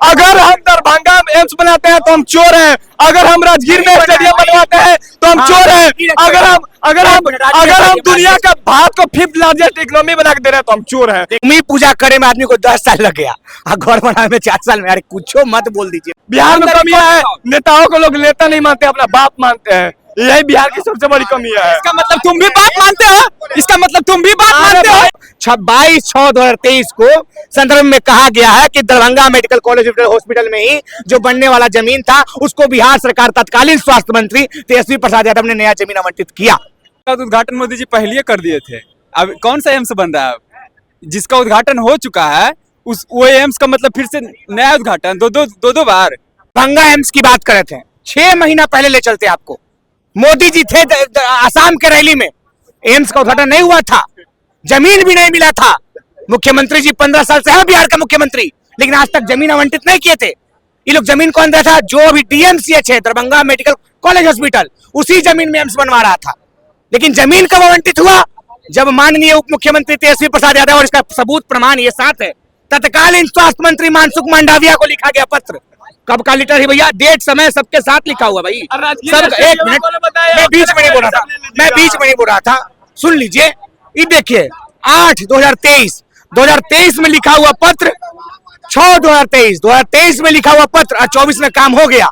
अगर हम दरभंगा में एम्स बनाते हैं तो हम चोर हैं, अगर हम राजगीर में स्टेडियम बनवाते हैं तो हम चोर हैं, अगर हम दुनिया का भारत को 5th लार्जेस्ट इकोनॉमी बना के दे रहे हैं तो हम चोर हैं। भूमि पूजा करे में आदमी को 10 साल लग गया, घर बनाने में 4 साल में। अरे कुछ मत बोल दीजिए। बिहार में कमी है, नेताओं को लोग नेता नहीं मानते, अपना बाप मानते हैं, यही बिहार की सबसे बड़ी कमी है। इसका मतलब तुम भी बात मानते हो? इसका मतलब तुम भी बात मानते हो? 22/6/2023 को संदर्भ में कहा गया है कि दरभंगा मेडिकल कॉलेज हॉस्पिटल में ही जो बनने वाला जमीन था उसको बिहार सरकार तत्कालीन स्वास्थ्य मंत्री तेजस्वी प्रसाद यादव ने नया जमीन आवंटित किया। उद्घाटन मोदी जी पहले ही कर दिए थे, अब कौन सा एम्स बन रहा है? जिसका उद्घाटन हो चुका है वो एम्स का मतलब फिर से नया उद्घाटन दो बार। दरभंगा एम्स की बात कर रहे थे, 6 महीना पहले ले चलते आपको। मोदी जी थे आसाम के रैली में, एम्स का उद्घाटन नहीं हुआ था, जमीन भी नहीं मिला था। मुख्यमंत्री जी 15 साल से है बिहार का मुख्यमंत्री, लेकिन आज तक जमीन आवंटित नहीं किए थे। ये लोग जमीन कौन दिया था? जो अभी DMCH है, दरभंगा मेडिकल कॉलेज हॉस्पिटल, उसी जमीन में एम्स बनवा रहा था। लेकिन जमीन कब आवंटित हुआ? जब माननीय उप मुख्यमंत्री तेजस्वी प्रसाद यादव, और इसका सबूत प्रमाण ये साथ है, तत्कालीन स्वास्थ्य मंत्री मनसुख मंडाविया को लिखा गया पत्र। कब का लेटर है भैया? डेट समय सबके साथ लिखा हुआ भाई। सब 1 मिनट, मैं बीच में नहीं बोल रहा था, सुन लीजिए। ये देखिए 8/2023 में लिखा हुआ पत्र, 6/2023 में लिखा हुआ पत्र, और 24 में काम हो गया।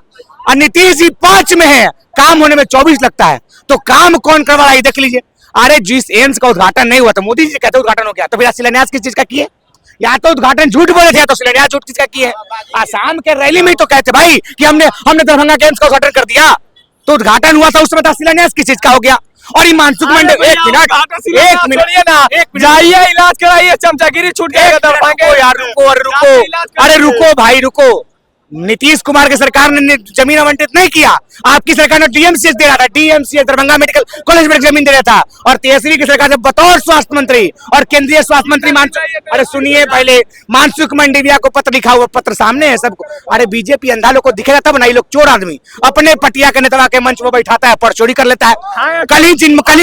और नीतीश जी 5 में है, काम होने में 24 लगता है। तो काम कौन करवा रहा है देख लीजिए। अरे जिस एम्स का उद्घाटन नहीं हुआ तो मोदी जी कहते उद्घाटन हो गया, तो फिर शिलान्यास किस चीज का किए? या तो उद्घाटन झूठ बोले थे, या तो शिलान्यास झूठ किसका किए? आसाम के रैली में तो कहते भाई कि हमने दरभंगा के एम्स का उद्घाटन कर दिया, तो उद्घाटन हुआ था उस समय, शिलान्यास किस चीज का हो गया? और ये मनसुख मंडाविया, एक मिनट जाइए इलाज कराइए, चमचागिरी छूट जाएगा। अरे रुको भाई रुको। नीतीश कुमार की सरकार ने जमीन आवंटित नहीं किया, आपकी सरकार ने DMCH दे रहा था, DMCH दरभंगा मेडिकल कॉलेज में जमीन दे रहा था। और तेजस्वी की सरकार ने बतौर स्वास्थ्य मंत्री और केंद्रीय स्वास्थ्य मंत्री अरे सुनिए पहले, मनसुख मंडाविया को पत्र लिखा हुआ, पत्र सामने है सबको। अरे बीजेपी अंधा लोग को दिखेगा तब ना, ये लोग चोर आदमी अपने पटिया के नेता के मंच में बैठाता है, परचोरी कर लेता है। कल ही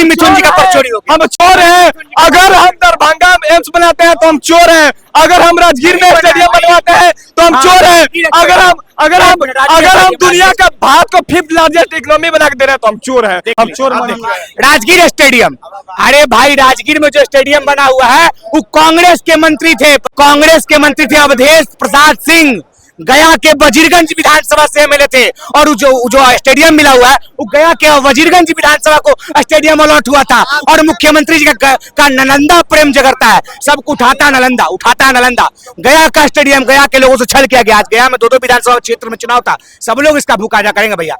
मिथुन जी का परचोरी हो गया। हम चोर हैं, अगर हम दरभंगा में एम्स बनाते हैं तो हम चोर हैं, अगर हम राजगीर में स्टेडियम बनवाते हैं तो हम चोर हैं, अगर हम दुनिया का भारत को 5th लार्जेस्ट इकोनॉमी बना के दे रहे हैं तो हम चोर हैं। हम चोर राजगीर स्टेडियम, अरे भाई राजगीर में जो स्टेडियम बना हुआ है वो कांग्रेस के मंत्री थे, अवधेश प्रसाद सिंह, गया के वजीरगंज विधानसभा से MLA थे। और जो स्टेडियम मिला हुआ है वो गया के वजीरगंज विधानसभा को स्टेडियम अलॉट हुआ था। और मुख्यमंत्री जी का नालंदा प्रेम जगरता है, सबको उठाता नालंदा। गया का स्टेडियम गया के लोगों से छल किया गया। आज गया में 2 विधानसभा क्षेत्र में चुनाव था, सब लोग इसका भूखा जा करेंगे भैया।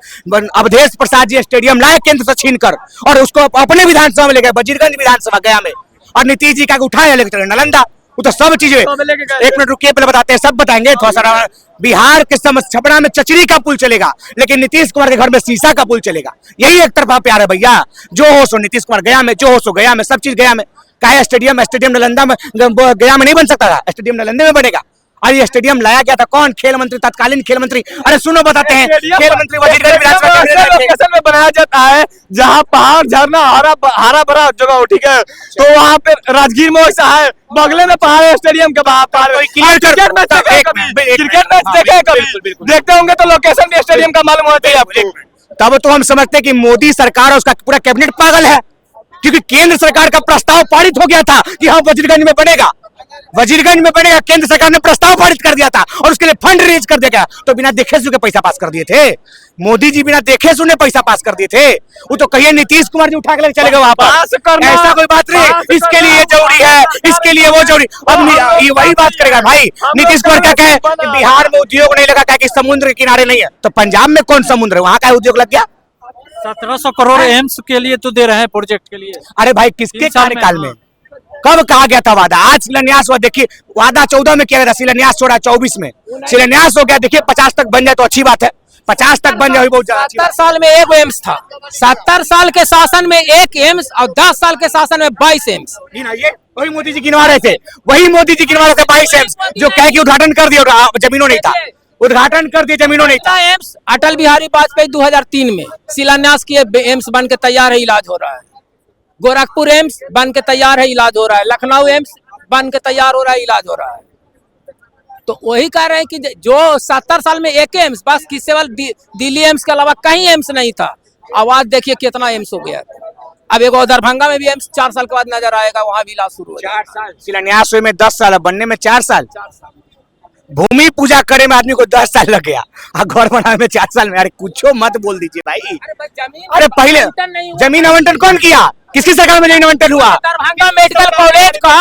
अवधेश प्रसाद जी स्टेडियम लाए केंद्र से छीन कर, और उसको अपने विधानसभा में ले गए, वजीरगंज विधानसभा गया में। और नीतीश जी का उठाया लेकर नालंदा, वो तो सब चीजें। 1 मिनट रुकिए, पहले बताते हैं, सब बताएंगे थोड़ा सा। बिहार के छपरा में चचरी का पुल चलेगा, लेकिन नीतीश कुमार के घर में शीशा का पुल चलेगा। यही एक तरफा प्यार है भैया। जो हो सो नीतीश कुमार गया में, जो हो सो गया में, सब चीज गया में। क्या स्टेडियम नालंदा में, गया में नहीं बन सकता था, स्टेडियम नालंदा में बनेगा। और ये स्टेडियम लाया गया था कौन? खेल मंत्री, तत्कालीन खेल मंत्री। अरे सुनो बताते हैं, खेल मंत्री वजीरगंज विधानसभा लोकेशन में बनाया जाता है जहाँ पहाड़, झरना, हरा भरा जगह हो, ठीक है? तो वहाँ पे राजगीर में वैसा है, बगले में पहाड़ है, स्टेडियम के बाहर। क्रिकेट मैच देखे कभी? देखते होंगे तो लोकेशन भी स्टेडियम का मालूम होना चाहिए आपको। तब तो हम समझते हैं कि मोदी सरकार और उसका पूरा कैबिनेट पागल है, क्योंकि केंद्र सरकार का प्रस्ताव पारित हो गया था कि हाँ वजीरगंज में बनेगा, केंद्र सरकार ने प्रस्ताव पारित कर दिया था और उसके लिए फंड रेज कर दिया गया। तो बिना देखे सुने पैसा पास कर दिए थे मोदी जी, बिना देखे सुने पैसा पास कर दिए थे। वो तो कहिए नीतीश कुमार जी उठा के लेके चले गए वहां पर, ऐसा कोई बात नहीं। इसके लिए ये जरूरी है, इसके लिए वो जरूरी। अब ये वही बात करेगा भाई। नीतीश कुमार क्या कहे कि बिहार में उद्योग नहीं लगा, क्या कि समुद्र के किनारे नहीं है। तो पंजाब में कौन समुद्र है, वहां का उद्योग लग गया। 1700 करोड़ एम्स के लिए तो दे रहे हैं, प्रोजेक्ट के लिए। अरे भाई किसके कार्यकाल में, कब कहा गया था वादा? आज शिलान्यास हुआ, देखिए वादा 14 में किया गया था, शिलान्यास छोड़ा 24 में, शिलान्यास हो गया। देखिए 50 तक बन जाए तो अच्छी बात है, 50 तक बन जाए बहुत ज्यादा। 70 साल में एक एम्स था, 70 साल के शासन में एक एम्स, और 10 साल के शासन में 22 एम्स। वही मोदी जी गिनवा रहे थे, 22 एम्स, जो कह के उद्घाटन कर दिया, जमीनों नहीं था, उद्घाटन कर दिए, जमीनों नहीं था। एम्स अटल बिहारी वाजपेयी 2003 में शिलान्यास किए, एम्स बन के तैयार है, इलाज हो रहा है। गोरखपुर एम्स बन के तैयार है, इलाज हो रहा है। लखनऊ एम्स बन के तैयार हो रहा है, इलाज हो रहा है। तो वही कह रहे हैं कि जो 70 साल में एक एम्स, बस किसी वाल दिल्ली एम्स के अलावा कहीं एम्स नहीं था। आवाज देखिए कितना एम्स हो गया। अब एक दरभंगा में भी एम्स 4 साल के बाद नजर आएगा, वहां भी इलाज शुरू हो 4 साल शिलान्यास हुए में 10 साल, बनने में 4 साल। भूमि पूजा करे में आदमी को 10 साल लग गया, घर बनाने में 4 साल में। अरे कुछ मत बोल दीजिए भाई। अरे पहले जमीन आवंटन कौन किया? किसकी सरकार में जमीन आवंटन हुआ? दरभंगा मेडिकल कॉलेज का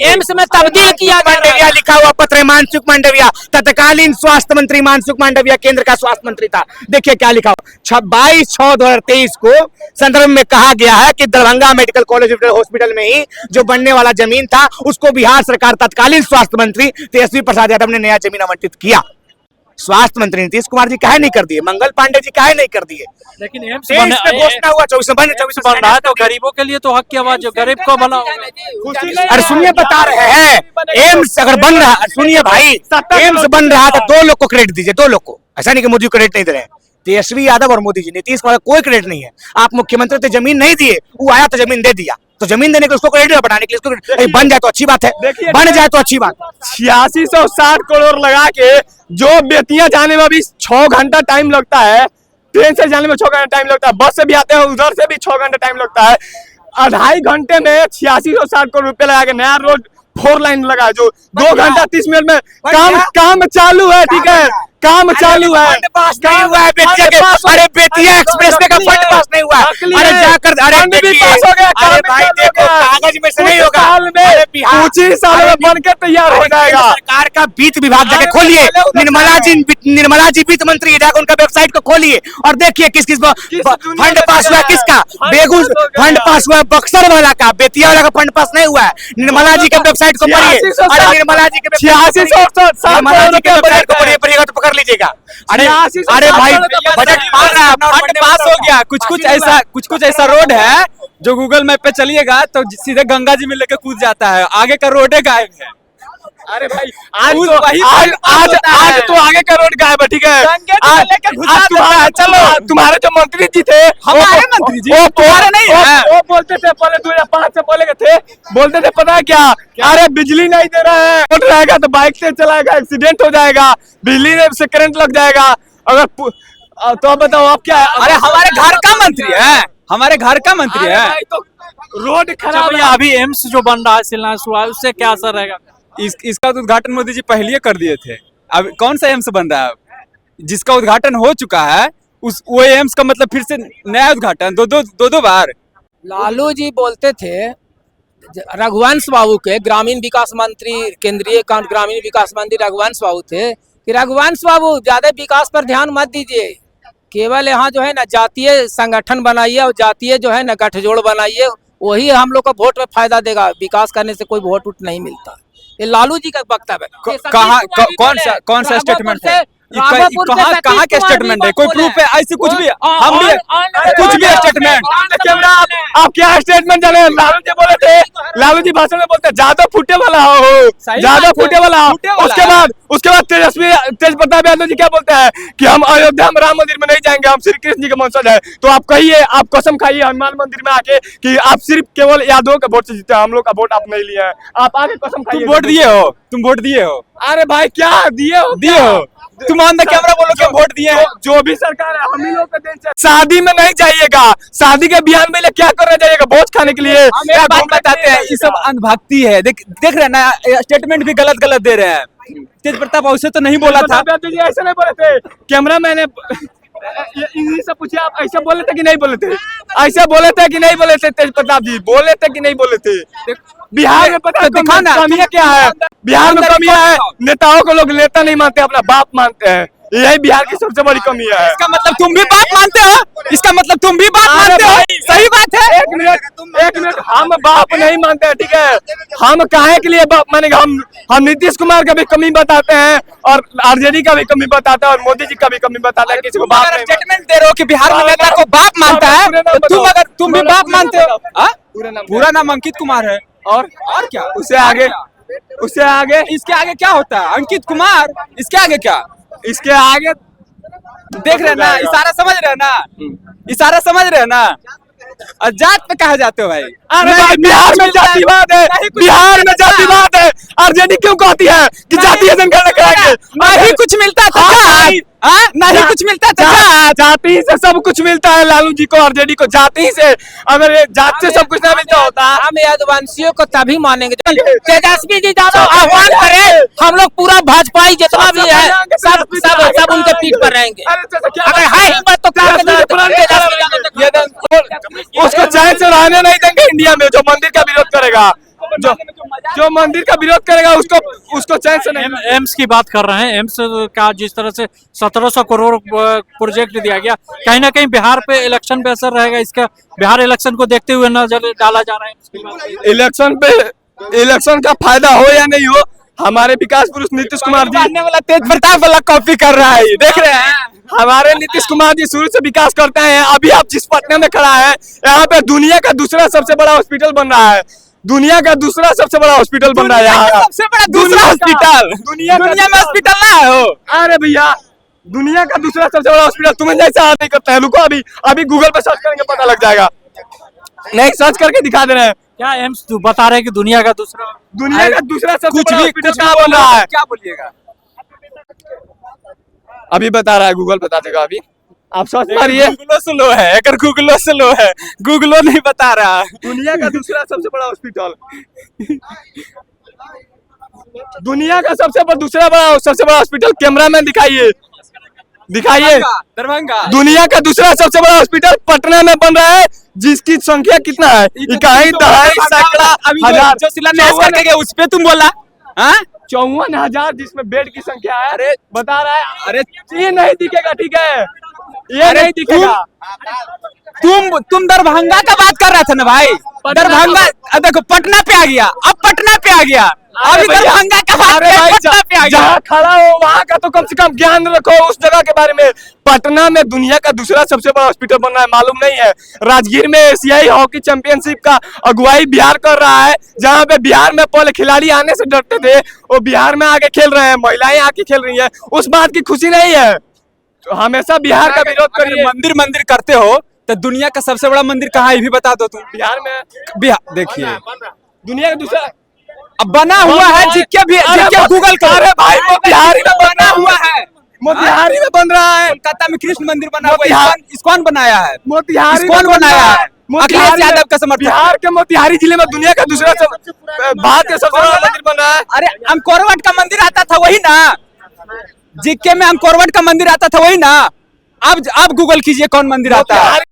एम्स में तब्दील किया। मांडविया लिखा हुआ पत्र है, मनसुख मांडविया, तत्कालीन स्वास्थ्य मंत्री मनसुख मांडविया केंद्र का स्वास्थ्य मंत्री था। देखिए क्या लिखा हुआ, 22/6/2023 को संदर्भ में कहा गया है कि दरभंगा मेडिकल कॉलेज हॉस्पिटल में ही जो बनने वाला जमीन था उसको बिहार सरकार तत्कालीन स्वास्थ्य मंत्री तेजस्वी प्रसाद यादव ने नया जमीन आवंटित किया। स्वास्थ्य मंत्री नीतीश कुमार जी काहे नहीं कर दिए? मंगल पांडे जी काहे नहीं कर दिए? लेकिन एम्स घोषणा हुआ 24 बन रहा है तो गरीबों के लिए तो हक की आवाज, जो गरीब को बना। अरे सुनिए, बता रहे हैं एम्स अगर बन रहा, सुनिए भाई, एम्स बन रहा है तो 2 लोग को क्रेडिट दीजिए, 2 लोग को। ऐसा नहीं कि मोदी को क्रेडिट नहीं दे रहे हैं। तेजस्वी यादव और मोदी जी, नीतीश कुमार कोई क्रेडिट नहीं है। आप मुख्यमंत्री थे, जमीन नहीं दिए, वो आया तो जमीन दे दिया, तो जमीन देने के उसको क्रेडिट बनाने के लिए उसको बन जाए तो अच्छी बात है, बन जाए तो अच्छी बात। 8660 करोड़ लगा के जो बेतिया जाने में भी 6 घंटा टाइम लगता है, ट्रेन से जाने में 6 घंटा टाइम लगता है, बस से भी आते हैं उधर से भी 6 घंटा टाइम लगता है। 2.5 घंटे में 8660 करोड़ रुपए लगा के नया रोड 4 लाइन लगा, जो 2 घंटा 30 मिनट में काम चालू है। ठीक है, काम चालू है। नहीं हुआ है बेतिया के, अरे बेतिया एक्सप्रेस वे का फंड पास नहीं हुआ। अरे जाकर, अरे अरे भाई देखो, कागज में से नहीं होगा, कुछ ही साल में बनकर तैयार हो जाएगा। सरकार का वित्त विभाग जाके खोलिए, निर्मला जी वित्त मंत्री, जाकर उनका वेबसाइट को खोलिए और देखिए किस किस फंड पास हुआ। किसका? बेगूस फंड पास हुआ, बक्सर वाला का, बेतिया वाला का फंड पास नहीं हुआ है। निर्मला जी के वेबसाइट को पढ़िए, निर्मला जी के वेबसाइट को पढ़िएगा तो कर लीजिएगा। अरे भाई बजट फंड पास हो गया। कुछ ऐसा रोड है जो गूगल मैप पे चलिएगा तो सीधे गंगा जी में लेके कूद जाता है, आगे का रोड गायब है। अरे भाई आज तो आगे का रोड गायब है। ठीक है, चलो तुम्हारे जो मंत्री जी थे, हमारे मंत्री जी तुम्हारे नहीं है, वो बोलते थे पहले 2005 से पहले के थे, बोलते थे पता है क्या, अरे बिजली नहीं दे रहा है, रोड रहेगा तो बाइक से चलाएगा, एक्सीडेंट हो जाएगा, बिजली से करंट लग जाएगा। अगर तो अब बताओ आप क्या? अरे हमारे घर का मंत्री है, हमारे घर का मंत्री है। तो रोड खराब है। अभी एम्स जो बन रहा है शिलान्यास हुआ है, उससे क्या असर रहेगा? इसका तो उद्घाटन मोदी जी पहले ही कर दिए थे। अब कौन सा एम्स बन रहा है? जिसका उद्घाटन हो चुका है वो एम्स का मतलब फिर से नया उद्घाटन दो बार। लालू जी बोलते थे रघुवंश बाबू के, ग्रामीण विकास मंत्री, केंद्रीय ग्रामीण विकास मंत्री रघुवंश बाबू थे, कि रघुवंश बाबू ज्यादा विकास पर ध्यान मत दीजिए, केवल यहाँ जो है ना जातीय संगठन बनाइए और जातीय जो है ना गठजोड़ बनाइए, वही हम लोग को वोट में फायदा देगा, विकास करने से कोई वोट नहीं मिलता। ये लालू जी का वक्तव्य है। कौन सा स्टेटमेंट है? कहाँ के स्टेटमेंट है? कोई प्रूफ है? ऐसे कुछ भी हम भी कुछ भी स्टेटमेंट। आप क्या स्टेटमेंट जाने? लालू जी बोले थे, लालू जी भाषण में बोलते ज्यादा फूटे वाला हो, ज्यादा फूटे वाला हो। उसके बाद तेज प्रताप यादव जी क्या बोलते हैं कि हम अयोध्या में राम मंदिर में नहीं जाएंगे, हम श्री कृष्ण जी के वंशज है। तो आप कहिए, आप कसम खाइए हनुमान मंदिर में आके कि आप सिर्फ केवल यादव के वोट से जीते, हम लोग का वोट आप नहीं लिए हैं। आप आगे कसम खाइए। तुम वोट दिए हो? अरे भाई क्या दिए हो? तुम ऑन द कैमरा बोलो कि वोट दिए हैं। जो भी सरकार है हम ही लोग का देश है। शादी में नहीं जाइएगा, शादी के बयान में क्या करने जाइएगा? वोट खाने के लिए। क्या बताते हैं? ये सब अंधभक्ति है। देख रहे हैं ना, स्टेटमेंट भी गलत दे रहे हैं। तेज प्रताप ऐसे तो नहीं बोला था। ऐसे नहीं बोले थे। कैमरा मैंने इन्हीं से पूछिए, आप ऐसे बोले थे कि नहीं बोले थे? ऐसे बोले थे कि नहीं बोले थे? तेज प्रताप जी बोले थे कि नहीं बोले थे? बिहार में पता दिखाना कमियां क्या है? बिहार में कमियां है, नेताओं को लोग नेता नहीं मानते, अपना बाप मानते हैं। यही बिहार की सबसे बड़ी कमी है। इसका मतलब तुम भी बाप मानते हो? इसका मतलब तुम भी बाप मानते हो? सही बात है। एक मिनट, हम बाप नहीं मानते हैं। ठीक है, हम काहे के लिए बाप मानेंगे? हम नीतीश कुमार का भी कमी बताते हैं और आरजेडी का भी कमी बताते हैं और मोदी जी का भी कमी बताते हैं। किसी को बाप नहीं स्टेटमेंट दे रहे हो कि बिहार में नेता को बाप मानता है, तो तुम भी बाप मानते हो? पूरा नाम अंकित कुमार है। और क्या? उससे आगे इसके आगे क्या होता है? अंकित कुमार, इसके आगे क्या? इसके आगे देख रहे ना, इशारा समझ रहे ना? जात पे कहा जाते हो भाई? अरे भाई बिहार में जातिवाद है, बिहार में जातिवाद है। आरजेडी क्यों कहती है कि जातीय जनगणना कराएंगे? नहीं कुछ मिलता था नहीं कुछ मिलता था। जाति से सब कुछ मिलता है लालू जी को, आरजेडी को जाति से। अगर ये जात से सब कुछ ना मिलता होता, हम यदुवंशियों को तभी मानेंगे। तेजस्वी जी यादव आह्वान करें, हम लोग पूरा भाजपाई जितना भी है सब उनके पीठ पर रहेंगे। अगर है हिम्मत तो उसको चैन से रहने नहीं देंगे इंडिया में। जो मंदिर का विरोध करेगा, जो मंदिर का विरोध करेगा उसको चैन से नहीं। एम्स की बात कर रहे हैं। एम्स का जिस तरह से 1700 करोड़ प्रोजेक्ट दिया गया, कहीं ना कहीं बिहार पे इलेक्शन पे असर रहेगा इसका। बिहार इलेक्शन को देखते हुए नजर डाला जा रहा है। इलेक्शन का फायदा हो या नहीं हो, हमारे विकास पुरुष नीतीश कुमार जी वाला तेज प्रताप वाला कॉपी कर रहा है, देख रहे हैं। हमारे नीतीश कुमार जी शुरू से विकास करते हैं। अभी आप जिस पटना में खड़ा है, यहाँ पे दुनिया का दूसरा सबसे बड़ा हॉस्पिटल बन रहा है। दुनिया का दूसरा सबसे बड़ा हॉस्पिटल बन रहा है यहाँ का। सबसे बड़ा दूसरा हॉस्पिटल दुनिया में हॉस्पिटल ना है हो। अरे भैया, दुनिया का दूसरा सबसे बड़ा हॉस्पिटल तुम्हें जैसा नहीं करता है। रुको, अभी गूगल पे सर्च करेंगे, पता लग जाएगा। नहीं, सर्च करके दिखा दे रहे हैं। क्या एम्स बता रहे हैं कि दुनिया का दूसरा सबसे बड़ा हॉस्पिटल कहाँ बन रहा है? क्या बोलिएगा? अभी बता रहा है, गूगल बता देगा। अभी आप सर्च मारिए। गूगलो स्लो है, अगर गूगलो स्लो है, गूगलो नहीं बता रहा। दुनिया का दूसरा सबसे बड़ा हॉस्पिटल, दुनिया का सबसे बड़ा हॉस्पिटल। कैमरामैन दिखाइए। दरभंगा। दुनिया का दूसरा सबसे बड़ा हॉस्पिटल पटना में बन रहा है, जिसकी संख्या कितना है? इकाई, दहाई, सैकड़ा, हजार। जो शिलान्यास करके गए उस पे तुम बोला 54,000 जिसमें बेड की संख्या है। अरे बता रहा है। अरे ये नहीं दिखेगा, ठीक है, ये नहीं दिखेगा। तुम दरभंगा का बात कर रहे थे ना भाई। दरभंगा देखो, पटना पे आ गया, अब पटना पे आ गया, अभी दरभंगा का बात पटना पे आ गया। जहाँ खड़ा हो वहाँ का तो कम से कम ज्ञान रखो उस जगह के बारे में। पटना में दुनिया का दूसरा सबसे बड़ा हॉस्पिटल बन रहा है, मालूम नहीं है? राजगीर में एशियाई हॉकी चैंपियनशिप का अगुवाई बिहार कर रहा है, जहाँ पे बिहार में पहले खिलाड़ी आने से डरते थे, वो बिहार में आके खेल रहे हैं, महिलाएं आके खेल रही है। उस बात की खुशी नहीं है, तो हमेशा बिहार का विरोध करिए। मंदिर करते हो तो दुनिया का सबसे बड़ा मंदिर कहाँ है, ये भी बता दो तुम। बिहार में बिहार देखिए, दुनिया का दूसरा अब बना हुआ है। जिक्के गूगल कर भाई, मोतिहारी में बना हुआ है, मोतिहारी में बन रहा है। कोलकाता में कृष्ण मंदिर बना हुआ है। कौन बनाया है? मोतिहारी कौन बनाया है? अखिलेश यादव का समर्थन। बिहार के मोतिहारी जिले में दुनिया का दूसरा भारत का सबसे बड़ा मंदिर बन रहा है। अरे अंकोरवट का मंदिर आता था वही ना, जिक्के में अंकोरवट का मंदिर आता था वही ना। अब गूगल कीजिए कौन मंदिर आता है।